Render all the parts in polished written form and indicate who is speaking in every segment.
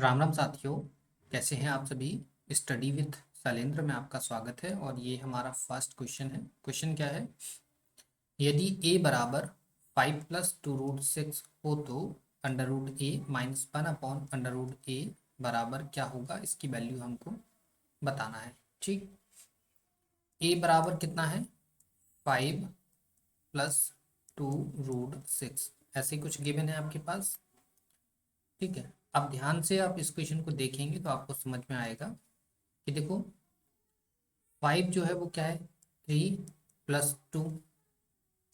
Speaker 1: राम राम साथियों। कैसे हैं आप सभी। स्टडी विथ शैलेंद्र में आपका स्वागत है और ये हमारा फर्स्ट क्वेश्चन है। क्वेश्चन क्या है, यदि a बराबर 5 + 2√6 हो तो √a - 1/√a बराबर क्या होगा, इसकी वैल्यू हमको बताना है। ठीक, a बराबर कितना है, 5 + 2√6 ऐसे कुछ गिवन है आपके पास। ठीक है, अब ध्यान से आप इस क्वेश्चन को देखेंगे तो आपको समझ में आएगा कि देखो 5 जो है वो क्या है, 3 + 2,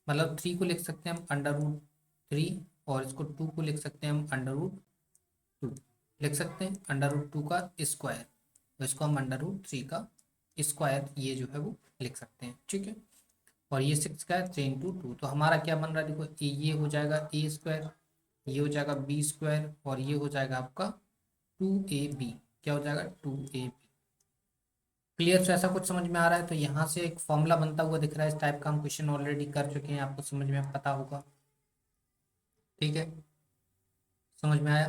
Speaker 1: मतलब 3 को लिख सकते हैं हम √3 और इसको 2 को लिख सकते हैं हम √2, लिख सकते हैं √2 का स्क्वायर, तो इसको हम √3 का स्क्वायर ये जो है वो लिख सकते हैं। ठीक है, और ये 6 का है 3 × 2, तो हमारा क्या बन रहा है, देखो ये हो जाएगा a², ये हो जाएगा b² और ये हो जाएगा आपका 2ab। क्या हो जाएगा 2ab। क्लियर, तो ऐसा कुछ समझ में आ रहा है। तो यहाँ से एक फॉर्मूला बनता हुआ दिख रहा है, इस टाइप का हम क्वेश्चन ऑलरेडी कर चुके हैं, आपको समझ में पता होगा। ठीक है, समझ में आया।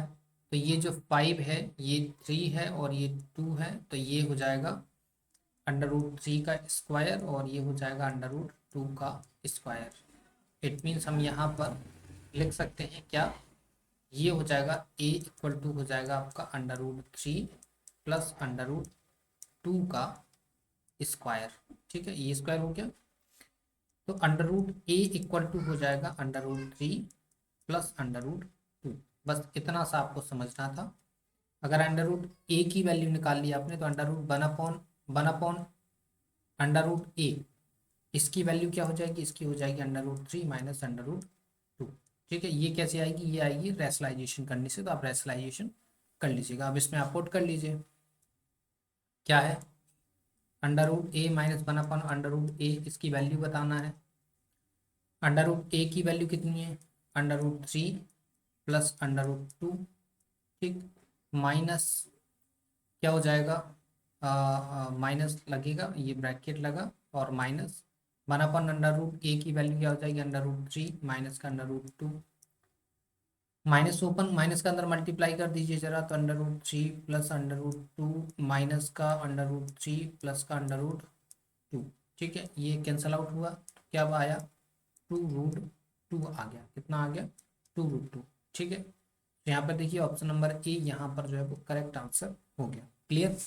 Speaker 1: तो ये जो 5 है ये 3 है और ये 2 है, तो ये हो जाएगा √3 का स्क्वायर और ये हो जाएगा √2 का स्क्वायर। इट मीन्स हम यहाँ पर लिख सकते हैं क्या, ये हो जाएगा a हो जाएगा आपका √3 प्लस √2 का स्क्वायर। ठीक है, ये स्क्वायर हो गया, तो √a हो जाएगा √3 प्लस √2। बस इतना सा आपको समझना था। अगर √a की वैल्यू निकाल ली आपने तो √1/√a, इसकी वैल्यू क्या हो जाएगी, इसकी हो जाएगी √3 माइनस √2। ठीक है, ये कैसे आएगी, ये आएगी रेशनलाइजेशन करने से, तो आप रेशनलाइजेशन कर लीजिएगा। अब इसमें आप पुट कर लीजिए, क्या है √a माइनस 1/√a, इसकी वैल्यू बताना है। √a की वैल्यू कितनी है, √3 प्लस √2। ठीक, माइनस क्या हो जाएगा, माइनस लगेगा, ये ब्रैकेट लगा और माइनस 1/√a की वैल्यू क्या हो जाएगी, √3 माइनस का √2, माइनस ओपन माइनस का अंदर मल्टीप्लाई कर दीजिए जरा, तो √3 प्लस √2 माइनस का √3 प्लस का √2। ठीक है, ये कैंसल आउट हुआ, तो क्या आया 2√2 आ गया। कितना आ गया, 2√2। ठीक है, तो यहाँ पर देखिए ऑप्शन नंबर ए यहाँ पर जो है वो करेक्ट आंसर हो गया। क्लियर,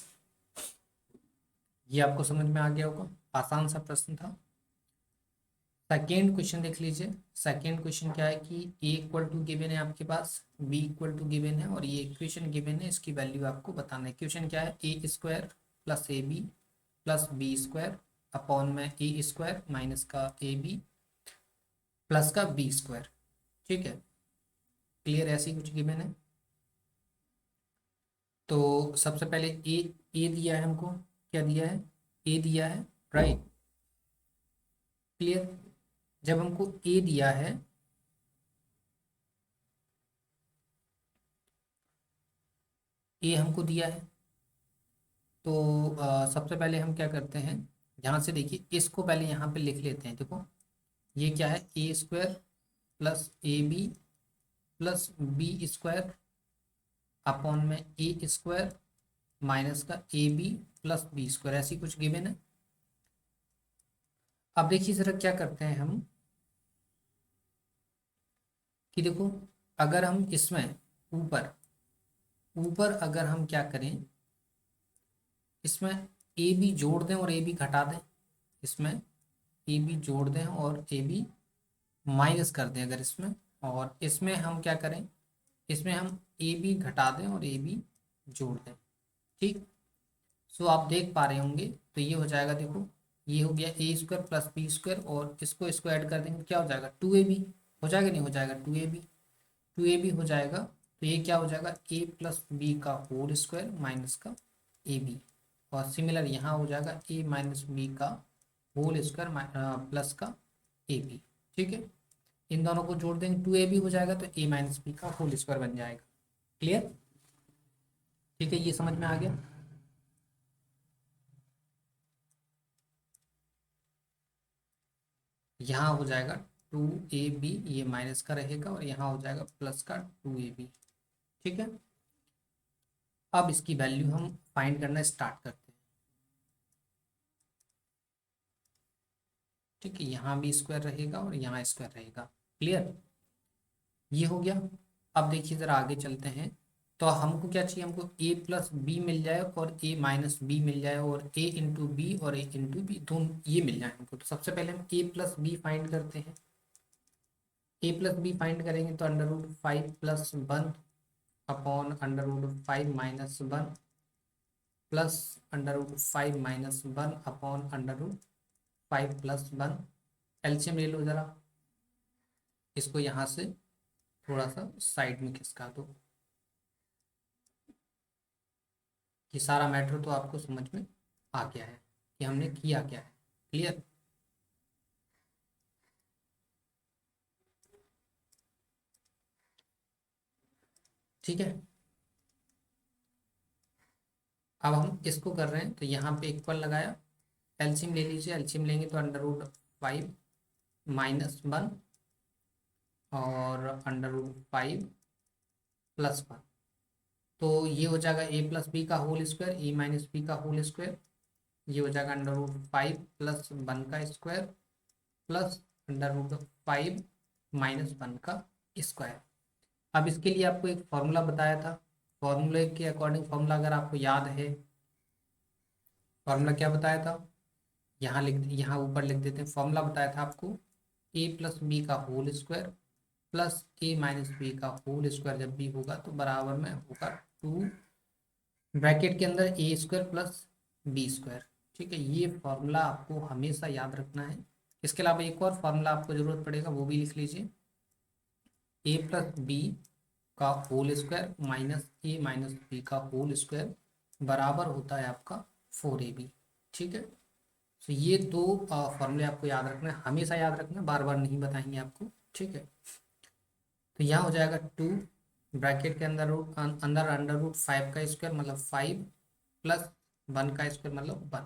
Speaker 1: ये आपको समझ में आ गया होगा, आसान सा प्रश्न था। सेकेंड क्वेश्चन देख लीजिए। सेकेंड क्वेश्चन क्या है कि a गिवन है आपके पास, b गिवन है और ये इक्वेशन गिवन है, इसकी वैल्यू आपको बताना है। क्वेश्चन क्या है, a² plus ab plus b² upon में a² माइनस का ab प्लस का b²। ठीक है, क्लियर, ऐसी कुछ गिवन है। तो सबसे पहले ए दिया है हमको, क्या दिया है, ए दिया है, राइट। क्लियर, जब हमको ए दिया है, ए हमको दिया है, तो सबसे पहले हम क्या करते हैं, यहाँ से देखिए इसको पहले यहाँ पे लिख लेते हैं। देखो ये क्या है, a² plus ab plus b² upon में a² माइनस का ab प्लस b², ऐसी कुछ गिवन है। अब देखिए जरा क्या करते हैं हम, कि देखो अगर हम इसमें ऊपर ऊपर अगर हम क्या करें, इसमें ए बी जोड़ दें और ए बी घटा दें, इसमें ए बी जोड़ दें और ए बी माइनस कर दें अगर इसमें, और इसमें हम क्या करें, इसमें हम ए बी घटा दें और ए बी जोड़ दें। ठीक, सो आप देख पा रहे होंगे, तो ये हो जाएगा, देखो ये हो गया a² प्लस b² और इसको ऐड कर देंगे, क्या हो जाएगा 2ab हो जाएगा, नहीं हो जाएगा 2ab हो जाएगा। तो ये क्या हो जाएगा, a प्लस बी का होल स्क्वायर माइनस का ए बी, और सिमिलर यहाँ हो जाएगा a माइनस बी का होल स्क्वायर प्लस का ए बी। ठीक है, इन दोनों को जोड़ देंगे 2ab हो जाएगा, तो a माइनस बी का होल स्क्वायर बन जाएगा। क्लियर, ठीक है, ये समझ में आ गया। यहाँ हो जाएगा 2ab, ये माइनस का रहेगा और यहाँ हो जाएगा प्लस का 2ab। ठीक है, अब इसकी वैल्यू हम फाइंड करना स्टार्ट करते हैं। ठीक है, यहाँ भी स्क्वायर रहेगा और यहाँ स्क्वायर रहेगा। क्लियर, ये हो गया। अब देखिए जरा आगे चलते हैं। तो हमको क्या चाहिए, हमको a प्लस बी मिल जाए और a माइनस बी मिल जाए और a इंटू बी और a इंटू बी दोनों ये मिल जाए हमको। तो सबसे पहले हम a प्लस बी फाइंड करते हैं। a प्लस बी फाइंड करेंगे तो under root 5+1 upon under root 5-1 plus under root 5-1 upon under root 5+1। LCM ले लो जरा, इसको यहाँ से थोड़ा सा साइड में खिसका दो। ये सारा मैटर तो आपको समझ में आ गया है कि हमने किया क्या है। क्लियर, ठीक है। अब हम इसको कर रहे हैं तो यहाँ पे इक्वल लगाया, एलसीएम ले लीजिए। एलसीएम लेंगे तो अंडर रूट 5-1 और अंडर रूट 5+1। तो ये हो जाएगा a प्लस बी का होल स्क्वायर, ए माइनस बी का होल स्क्वायर। ये हो जाएगा अंडर रूट 5+1 का स्क्वायर प्लस अंडर रूट 5-1 का स्क्वायर। अब इसके लिए आपको एक फॉर्मूला बताया था, फॉर्मूले के अकॉर्डिंग फॉर्मूला अगर आपको याद है, फॉर्मूला क्या बताया था, यहाँ ऊपर लिख देते हैं। फॉर्मूला बताया था आपको a प्लस बी का whole square plus a minus B का होल स्क्वायर जब भी होगा तो बराबर में होगा 2 ब्रैकेट के अंदर a square plus B square. ठीक है, ये फॉर्मूला आपको हमेशा याद रखना है। इसके अलावा एक और फॉर्मूला आपको जरूरत पड़ेगा, वो भी लिख लीजिए। a प्लस बी का whole square minus a minus B का होल स्क्वायर बराबर होता है आपका 4ab। ठीक है, तो ये दो फॉर्मूले आपको याद रखना है, हमेशा याद रखना, बार बार नहीं बताएंगे आपको। ठीक है, तो यहाँ हो जाएगा 2 ब्रैकेट के अंदर अंदर अंडर रूट 5 का स्क्वायर मतलब 5 प्लस 1 का स्क्वायर मतलब 1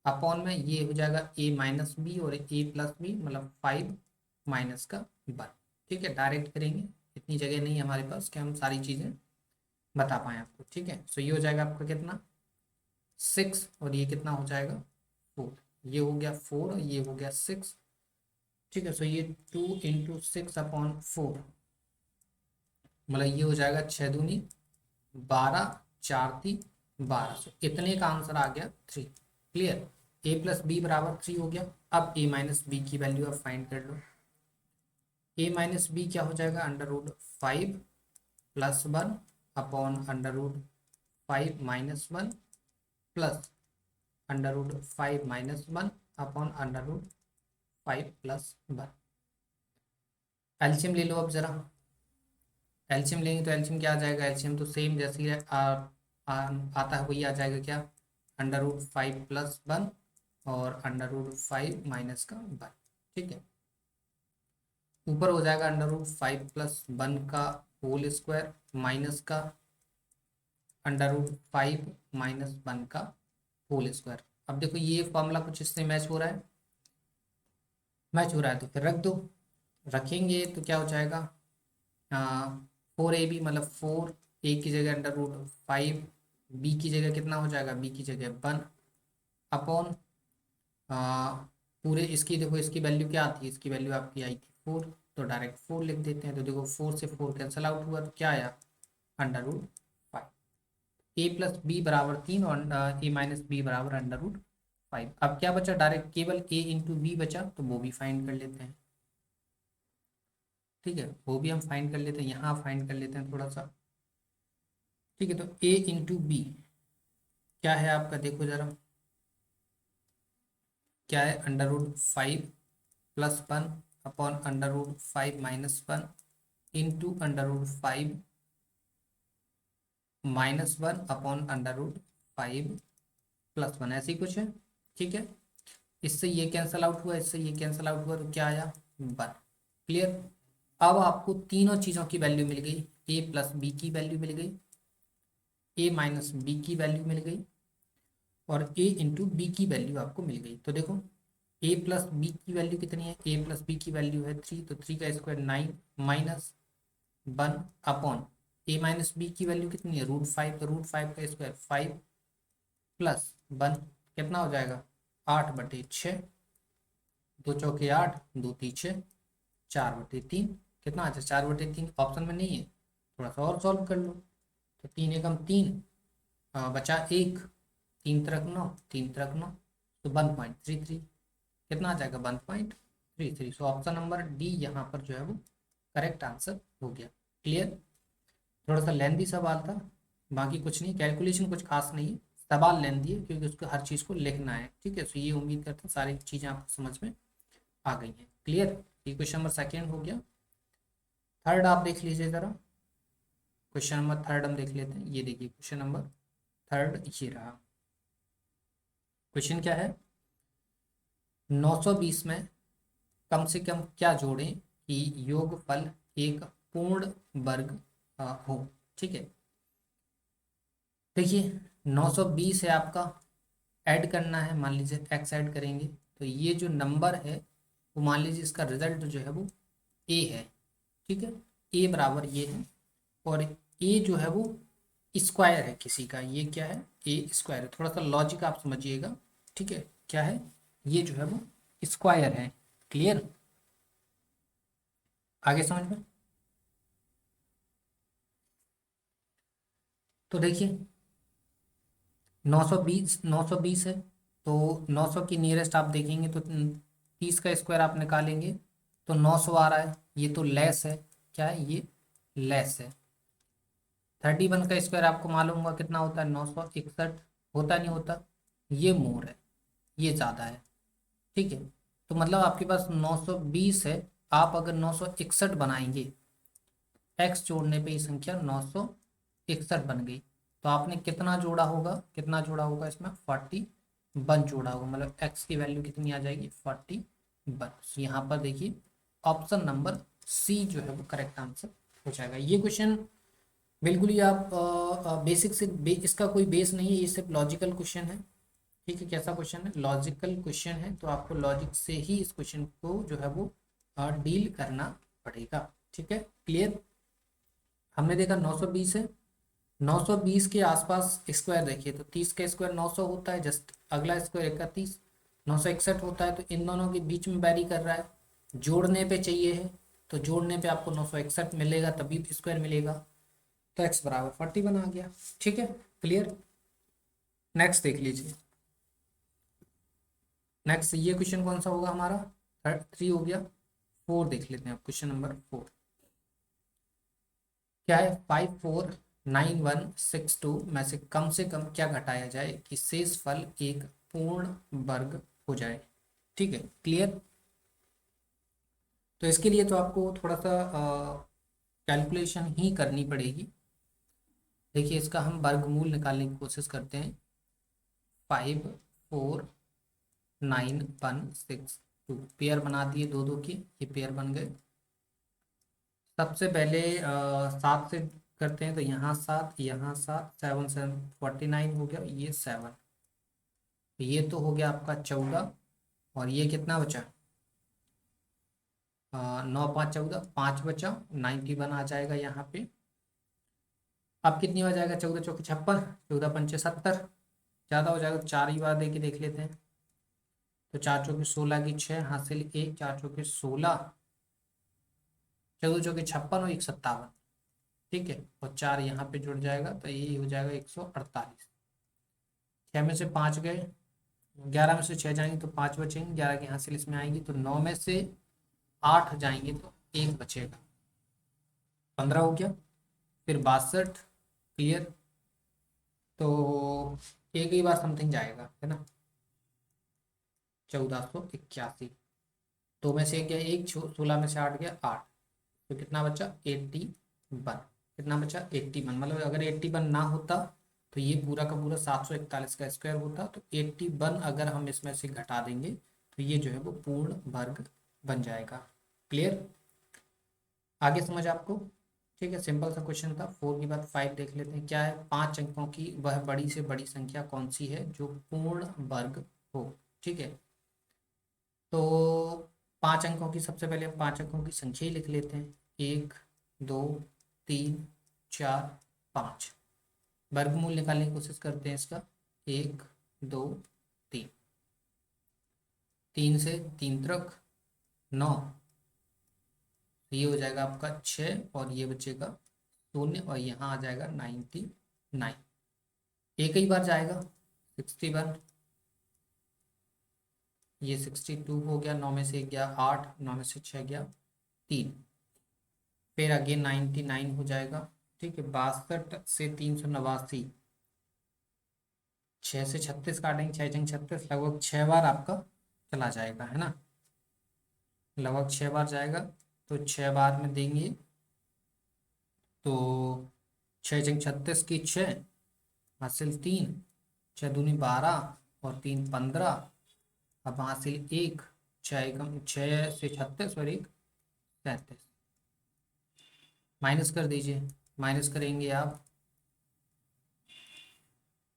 Speaker 1: अपॉन में ये हो जाएगा a माइनस बी और a प्लस बी मतलब 5 माइनस का 1। ठीक है, डायरेक्ट करेंगे, इतनी जगह नहीं है हमारे पास कि हम सारी चीज़ें बता पाएँ आपको। ठीक है, सो ये हो जाएगा आपका कितना 6 और ये कितना हो जाएगा 4। ये हो गया 4 और ये हो गया 6। ठीक है, सो ये 2 इंटू 6/4 मतलब ये हो जाएगा 6×2 = 12, 4×3 = 12। सो इतने का आंसर आ गया 3। क्लियर, a प्लस बी बराबर 3 हो गया। अब a माइनस बी की वैल्यू आप फाइंड कर लो। a माइनस बी क्या हो जाएगा under root 5+1 upon under root 5-1 plus under root 5-1 upon under root 5+1। LCM ले लो अब जरा। एलसीएम लेंगे तो एलसीएम क्या आ जाएगा, एलसीएम तो सेम जैसे ही आता है वही आ जाएगा, क्या अंडर रूट 5+1 और अंडर रूट 5-1। ठीक है, ऊपर हो जाएगा अंडर रूट 5+1 का होल स्क्वायर माइनस का अंडर रूट 5-1 का होल स्क्वायर। अब देखो ये फॉर्मूला कुछ इससे मैच हो रहा है, मैच हो रहा है तो फिर रख दो। रखेंगे तो क्या हो जाएगा 4ab मतलब 4 a की जगह अंडर रूट 5, b की जगह कितना हो जाएगा, b की जगह 1 अपॉन पूरे इसकी, देखो इसकी वैल्यू क्या आती है, इसकी वैल्यू आपकी आई थी 4 तो डायरेक्ट 4 लिख देते हैं। तो देखो 4 से 4 कैंसिल आउट हुआ तो क्या आया under root 5। a plus B बराबर 3 और a माइनस बी बराबर अंडर रूट 5। अब क्या बचा, डायरेक्ट केवल a इंटू बी बचा तो वो भी फाइंड कर लेते हैं। ठीक है, वो भी हम फाइंड कर लेते हैं, यहाँ फाइंड कर लेते हैं थोड़ा सा। ठीक है, तो a इंटू बी क्या है आपका, देखो जरा क्या है under root 5+1 upon under root 5-1 into under root 5-1 upon under root 5+1 ऐसे ही कुछ है। ठीक है, इससे ये कैंसिल आउट हुआ, इससे ये कैंसिल आउट हुआ तो क्या आया 1। क्लियर, अब आपको तीनों चीज़ों की वैल्यू मिल गई, a प्लस बी की वैल्यू मिल गई, a माइनस बी की वैल्यू मिल गई और a इंटू बी की वैल्यू आपको मिल गई। तो देखो a प्लस बी की वैल्यू कितनी है, a प्लस बी की वैल्यू है 3 तो 3 का स्क्वायर 9 माइनस 1 अपॉन ए माइनस बी की वैल्यू कितनी है √5, तो √5 का स्क्वायर 5 प्लस 1 कितना हो जाएगा 8/6, 2 चौके 8, 2 3 6, 4/3 कितना अच्छा 4/3 ऑप्शन में नहीं है, थोड़ा सा और सॉल्व कर लो। तो 3 एकम 3, बचा 1, 3 × 9, 3 × 9, तो 1.33 कितना आ जाएगा 1.33। सो ऑप्शन नंबर डी यहाँ पर जो है वो करेक्ट आंसर हो गया। क्लियर, थोड़ा सा लेंदी सवाल था, बाकी कुछ नहीं, कैलकुलेशन कुछ खास नहीं है, सवाल लेंदी है क्योंकि उसको हर चीज़ को लिखना है। ठीक है, सो ये उम्मीद करते हैं सारी चीज़ें आपको समझ में आ गई हैं। क्लियर, ये क्वेश्चन नंबर सेकेंड हो गया। थर्ड आप देख लीजिए ज़रा, क्वेश्चन नंबर थर्ड हम देख लेते हैं। ये देखिए क्वेश्चन नंबर थर्ड ये रहा। क्वेश्चन क्या है, 920 में कम से कम क्या जोड़ें कि योगफल एक पूर्ण वर्ग हो। ठीक है, देखिए 920 है आपका, ऐड करना है, मान लीजिए x ऐड करेंगे तो ये जो नंबर है वो मान लीजिए इसका रिजल्ट जो है वो a है। ठीक है, a बराबर ये है, और a जो है वो स्क्वायर है किसी का, ये क्या है a स्क्वायर है। थोड़ा सा लॉजिक आप समझिएगा। ठीक है, क्या है ये जो है वो स्क्वायर है। क्लियर, आगे समझ में। तो देखिए 920 है, तो 900 की नियरेस्ट आप देखेंगे तो 30 का स्क्वायर आप निकालेंगे तो 900 आ रहा है, ये तो लेस है, क्या है ये लेस है। 31 का स्क्वायर आपको मालूम होगा कितना होता है 961, होता नहीं होता, ये मोर है, ये ज़्यादा है। ठीक है, तो मतलब आपके पास 920 है, आप अगर 961 बनाएंगे, एक्स जोड़ने पे ये संख्या 961 बन गई, तो आपने कितना जोड़ा होगा, कितना जोड़ा होगा इसमें 41 जोड़ा होगा, मतलब एक्स की वैल्यू कितनी आ जाएगी 41। यहाँ पर देखिए ऑप्शन नंबर सी जो है वो करेक्ट आंसर हो जाएगा। ये क्वेश्चन बिल्कुल ही आप बेसिक से इसका कोई बेस नहीं है, ये सिर्फ लॉजिकल क्वेश्चन है। ठीक है, कैसा क्वेश्चन है लॉजिकल क्वेश्चन है, तो आपको लॉजिक से ही इस क्वेश्चन को जो है वो डील करना पड़ेगा। ठीक है, क्लियर, हमने देखा 920 है, 920 के आसपास स्क्वायर देखिए तो 30 का स्क्वायर 900 होता है, जस्ट अगला स्क्वायर 31, 961 होता है, तो इन दोनों के बीच में वैरी कर रहा है, जोड़ने पे चाहिए है, तो जोड़ने पे आपको 961 मिलेगा तभी स्क्वायर मिलेगा, तो x बराबर 41 आ गया। ठीक है, क्लियर, नेक्स्ट देख लीजिए। नेक्स्ट ये क्वेश्चन कौन सा होगा हमारा, थर्ड 3 हो गया। 4 देख लेते हैं, क्वेश्चन नंबर 4 क्या है, 549162 में से कम क्या घटाया जाए कि शेष फल एक पूर्ण वर्ग हो जाए। ठीक है, क्लियर, तो इसके लिए तो आपको थोड़ा सा कैलकुलेशन ही करनी पड़ेगी। देखिए इसका हम वर्गमूल निकालने की कोशिश करते हैं। 549162 पेयर बना दिए, दो दो के ये पेयर बन गए। सबसे पहले 7 से करते हैं, तो यहाँ 7, यहाँ 7, 7 7 49 हो गया, ये 7, ये तो हो गया आपका 14, और ये कितना बचा 9 5 14, 5 बचा, 91 आ जाएगा यहाँ पे। अब कितनी हो जाएगा 14 चौके 56, 14 पंचे 70, ज़्यादा हो जाएगा तो 4 ही बार दे के देख लेते हैं। तो 4 चौके 16 की 6 हासिल 1, 4 चौके 16, 14 चौके 56 और 1 57। ठीक है, और 4 यहाँ पे जुड़ जाएगा तो ये हो जाएगा 148। 6 में से 5 गए, 11 में से 6 जाएंगे तो 5 बचेंगे, 11 की हासिल इसमें आएगी, तो 9 में से 8 जाएंगे तो 1 बचेगा, 15 हो गया। फिर 62, क्लियर, तो एक ही बार समथिंग जाएगा है ना, 1481। 2 में से 1 गया 1, 16 में से 8 गया 8, तो कितना बचा 81, कितना बचा 81, मतलब अगर 81 ना होता तो ये पूरा का पूरा 741 का स्क्वायर होता, तो 81 अगर हम इसमें से घटा देंगे तो ये जो है वो पूर्ण वर्ग बन जाएगा। क्लियर, आगे समझ आपको। ठीक है, सिंपल सा क्वेश्चन था। 4 के बाद 5 देख लेते हैं, क्या है 5 अंकों की वह बड़ी से बड़ी संख्या कौन सी है जो पूर्ण वर्ग हो। ठीक है, तो 5 अंकों की, सबसे पहले हम 5 अंकों की संख्या ही लिख लेते हैं, 1 2 3 4 5। वर्गमूल निकालने की कोशिश करते हैं इसका। 1 2 3। 3 से 3 तक 9, ये हो जाएगा आपका 6 और ये बचेगा 0 और यहाँ आ जाएगा 99। एक ही बार जाएगा 61, ये 62 हो गया, 9 में से 1 गया 8, 9 में से 6 गया 3, फिर आगे 99 हो जाएगा। ठीक है, 62 से 389, 6 से 36 काटेंगे, 6 जंग 36, लगभग 6 बार आपका चला जाएगा, है ना, लगभग 6 बार जाएगा। तो 6 बार में देंगे तो 6 जंग 36 की 6 हासिल 3, 6 दूनी 12 और 3 15, अब हासिल 1, 6 से 36 और 1 37, माइनस कर दीजिए। माइनस करेंगे आप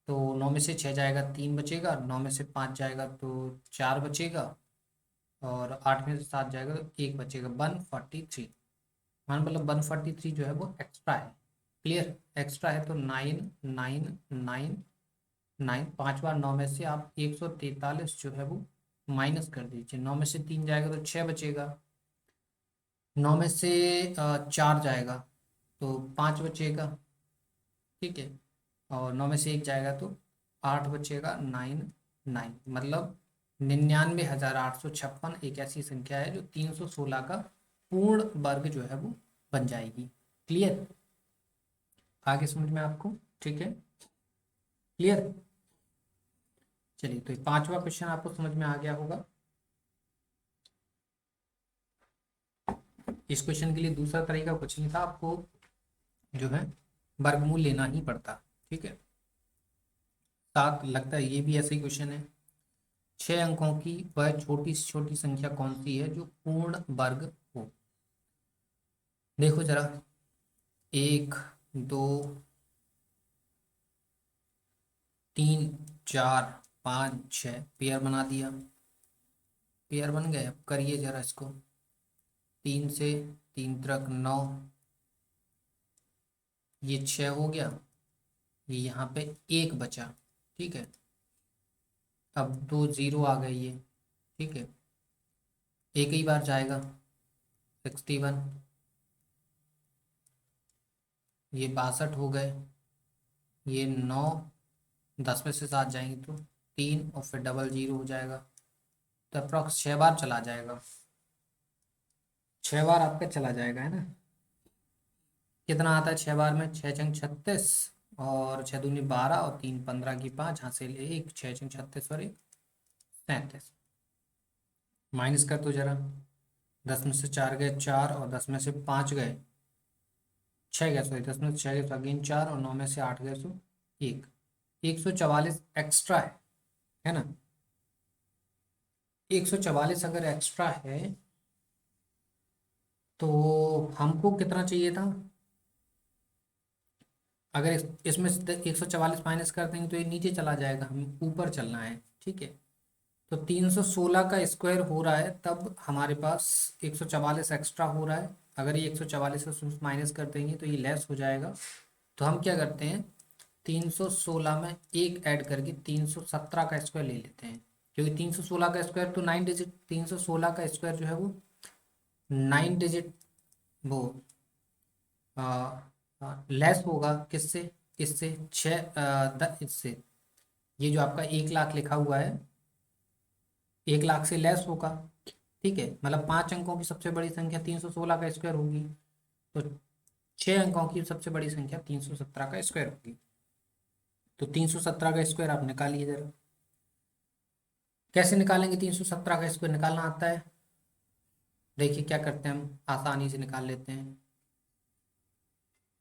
Speaker 1: तो 9 में से 6 जाएगा 3 बचेगा, 9 में से 5 जाएगा तो 4 बचेगा, और 8 में से 7 जाएगा तो 1 बचेगा, 143। मान मतलब 143 जो है वो एक्स्ट्रा है। क्लियर, एक्स्ट्रा है तो 9 9 9 9, 5 बार 9 में से आप 143 जो है वो माइनस कर दीजिए। 9 में से 3 जाएगा तो 6 बचेगा, 9 में से 4 जाएगा तो 5 बचेगा। ठीक है, और 9 में से 1 जाएगा तो 8 बचेगा, 9 मतलब 99,856 एक ऐसी संख्या है जो 316 का पूर्ण वर्ग जो है वो बन जाएगी। क्लियर, आगे समझ में आपको? ठीक है, क्लियर। चलिए, तो 5वां क्वेश्चन आपको समझ में आ गया होगा। इस क्वेश्चन के लिए दूसरा तरीका कुछ नहीं था, आपको जो है वर्गमूल लेना ही पड़ता। ठीक है, साथ लगता है ये भी ऐसा ही क्वेश्चन है। 6 अंकों की वह छोटी से छोटी संख्या कौन सी है जो पूर्ण वर्ग हो? देखो जरा, 1 2 3 4 5 6 पेयर बना दिया, पेयर बन गए। अब करिए जरा इसको, 3 से 3 तक 9, ये 6 हो गया, ये यहाँ पे 1 बचा। ठीक है, अब 2 0 आ गए ये। ठीक है, एक ही बार जाएगा 61, ये 62 हो गए, ये 9, 10 में से 7 जाएंगे तो 3 और फिर डबल 0 हो जाएगा। तो अप्रॉक्स 6 बार चला जाएगा, 6 बार आपका चला जाएगा, है ना। कितना आता है 6 बार में? 6 छंग 36 और 6 दूनी 12 और 3 15 की 5 हासिल 1, 6 छंग 36 और 1 37। माइनस कर तो जरा, 10 में से 4 गए 4 और 10 में से 5 गए 6 गए, सॉरी 10 में से 6 गए तो अगेन 4 और 9 में से 8 गए तो 1, 144 एक्स्ट्रा है ना। 144 अगर एक्स्ट्रा है तो हमको कितना चाहिए था? अगर इसमें से 144 माइनस कर देंगे तो ये नीचे चला जाएगा, हमें ऊपर चलना है। ठीक है, तो 316 का स्क्वायर हो रहा है, तब हमारे पास 144 एक्स्ट्रा हो रहा है। अगर ये 144 का माइनस कर देंगे तो ये लेस हो जाएगा। तो हम क्या करते हैं, 316 में एक ऐड करके 317 का स्क्वायर ले लेते हैं, क्योंकि 316 का स्क्वायर तो 9 डिजिट, 316 का स्क्वायर जो है वो 9 डिजिट वो लेस होगा किससे? इससे इससे, ये जो आपका 1 लाख लिखा हुआ है 1 लाख से लेस होगा। ठीक है, मतलब 5 अंकों की सबसे बड़ी संख्या 316 का स्क्वायर होगी, तो 6 अंकों की सबसे बड़ी संख्या 317 का स्क्वायर होगी। तो 317 का स्क्वायर आप निकालिए जरा। कैसे निकालेंगे? 317 का स्क्वायर निकालना आता है? देखिए क्या करते हैं, हम आसानी से निकाल लेते हैं।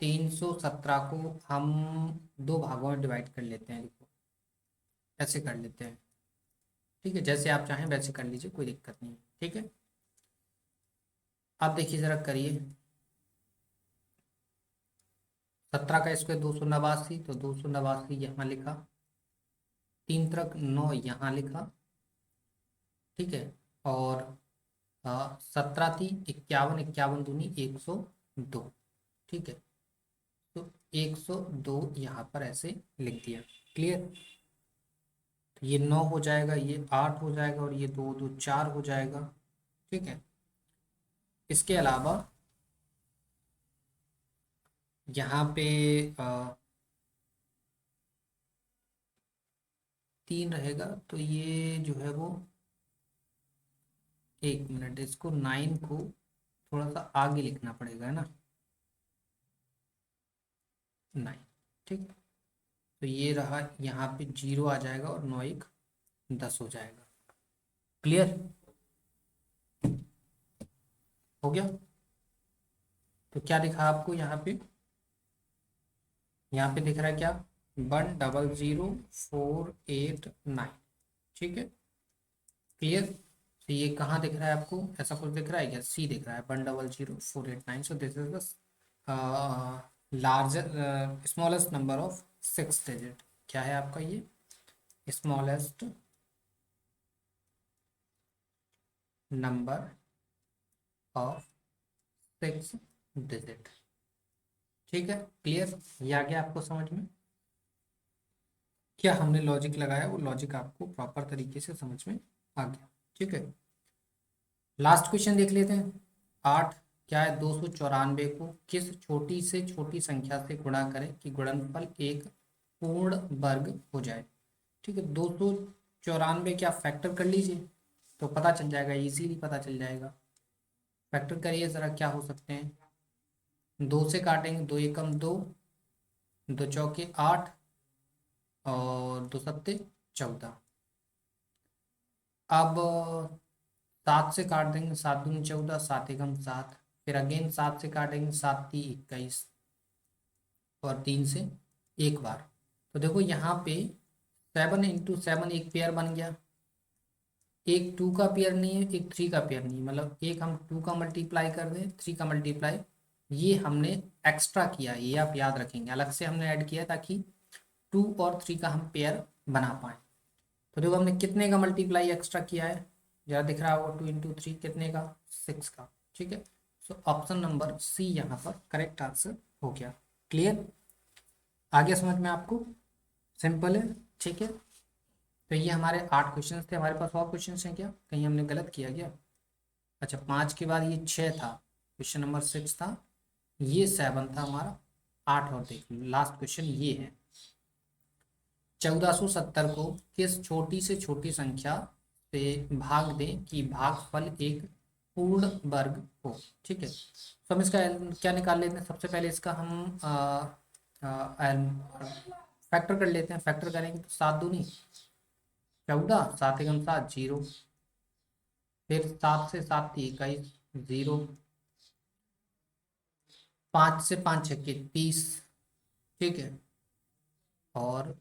Speaker 1: 317 को हम 2 भागों में डिवाइड कर लेते हैं, देखो ऐसे कर लेते हैं। ठीक है, जैसे आप चाहें वैसे कर लीजिए, कोई दिक्कत नहीं है। ठीक है, आप देखिए जरा करिए। 17 का स्क्वायर 289, तो 289 यहाँ लिखा, 3 तक 9 यहाँ लिखा। ठीक है, और 17 थी 51, 51 दूनी 102। ठीक है, तो 102 यहाँ पर ऐसे लिख दिया। क्लियर? तो ये 9 हो जाएगा, ये 8 हो जाएगा और ये 2 2 4 हो जाएगा। ठीक है, इसके अलावा यहाँ पे 3 रहेगा, तो ये जो है वो, एक मिनट, इसको 9 को थोड़ा सा आगे लिखना पड़ेगा, है ना, 9। ठीक, तो ये रहा, यहाँ पे 0 आ जाएगा और 9 1 10 हो जाएगा। क्लियर हो गया? तो क्या दिखा आपको यहाँ पे? यहाँ पे दिख रहा है क्या? 100489। ठीक है, क्लियर? तो ये कहाँ दिख रहा है आपको? ऐसा कुछ दिख रहा है क्या? सी दिख रहा है, 100489। So this is the larger smallest number of 6 digit. क्या है आपका ये? Smallest number of 6 digit. ठीक है, क्लियर? ये आ गया आपको समझ में? क्या हमने लॉजिक लगाया, वो लॉजिक आपको प्रॉपर तरीके से समझ में आ गया। ठीक है, लास्ट क्वेश्चन देख लेते हैं। 8 क्या है? 294 को किस छोटी से छोटी संख्या से गुणा करें कि गुणनफल एक पूर्ण वर्ग हो जाए। ठीक है, 294 क्या फैक्टर कर लीजिए तो पता चल जाएगा, इजीली पता चल जाएगा। फैक्टर करिए ज़रा, क्या हो सकते हैं? 2 से काटेंगे, 2 एकम 2, 2 चौके 8 और 2 सत्ते 14। अब 7 से काट देंगे, 7 दूनी 14, 7 एकम 7, फिर अगेन 7 से काटेंगे, 7 ती 21 और 3 से एक बार। तो देखो यहाँ पे 7 इंटू 7 एक पेयर बन गया, एक 2 का पेयर नहीं है, एक 3 का पेयर नहीं है। मतलब एक हम 2 का मल्टीप्लाई कर दें, 3 का मल्टीप्लाई, ये हमने एक्स्ट्रा किया है, ये आप याद रखेंगे, अलग से हमने ऐड किया ताकि 2 और 3 का हम पेयर बना पाए। तो देखो हमने कितने का मल्टीप्लाई एक्स्ट्रा किया है, जरा दिख रहा होगा, 2 इंटू 3 कितने का? 6 का। ठीक है, सो ऑप्शन नंबर सी यहाँ पर करेक्ट आंसर हो गया। क्लियर? आगे समझ में आपको? सिंपल है। ठीक है, तो ये हमारे 8 क्वेश्चन थे। हमारे पास और क्वेश्चन हैं क्या? कहीं हमने गलत किया क्या? अच्छा, 5 के बाद ये 6 था, क्वेश्चन नंबर 6 था, ये 7 था हमारा, 8 और देख लो लास्ट क्वेश्चन ये है। 1470 को किस छोटी से छोटी संख्या से भाग दें कि भागफल एक पूर्ण वर्ग हो। ठीक है, तो हम इसका क्या निकाल लेते हैं? सबसे पहले इसका हम फैक्टर कर लेते हैं। फैक्टर करेंगे तो 7 दूनी 14, 7 एकम 7 0, फिर 7 से 7 ती 21 0, 5 से 5 छक्के 30। ठीक है, और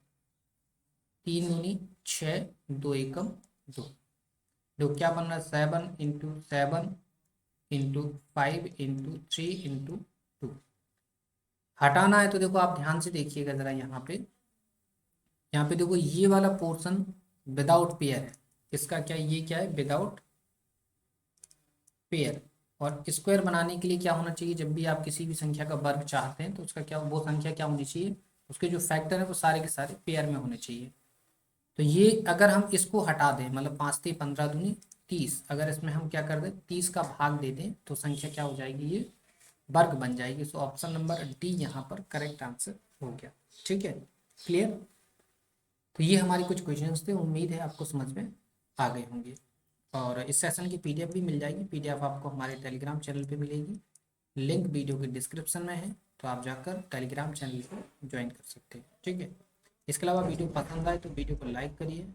Speaker 1: 3 दूनी 6, 2 एकम 2। जो क्या बन रहा है? 7 इंटू 7 इंटू 5 इंटू 3 इंटू 2। हटाना है तो देखो आप ध्यान से देखिएगा जरा, यहाँ पे देखो ये वाला पोर्शन विदाउट पेयर है, इसका क्या, ये क्या है? Without pair. और स्क्वायर बनाने के लिए क्या होना चाहिए? जब भी आप किसी भी संख्या का वर्ग चाहते हैं तो उसका क्या, वो संख्या क्या होनी चाहिए? उसके जो फैक्टर है वो सारे के सारे पेयर में होने चाहिए। तो ये अगर हम इसको हटा दें, मतलब 5 ती 15 दूनी 30, अगर इसमें हम क्या कर दें, 30 का भाग दे दें तो संख्या क्या हो जाएगी? ये वर्ग बन जाएगी। सो ऑप्शन नंबर डी यहाँ पर करेक्ट आंसर हो गया। ठीक है, क्लियर? तो ये हमारे कुछ क्वेश्चंस थे, उम्मीद है आपको समझ में आ गए होंगे। और इस सेशन की पीडीएफ भी मिल जाएगी, पीडीएफ आपको हमारे टेलीग्राम चैनल पे मिलेगी, लिंक वीडियो के डिस्क्रिप्शन में है, तो आप जाकर टेलीग्राम चैनल को ज्वाइन कर सकते हैं। ठीक है, इसके अलावा वीडियो पसंद आए तो वीडियो को लाइक करिए,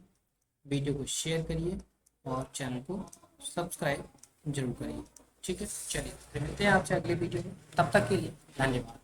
Speaker 1: वीडियो को शेयर करिए और चैनल को सब्सक्राइब जरूर करिए। ठीक है, चलिए फिर मिलते हैं आपसे अगले वीडियो में, तब तक के लिए धन्यवाद।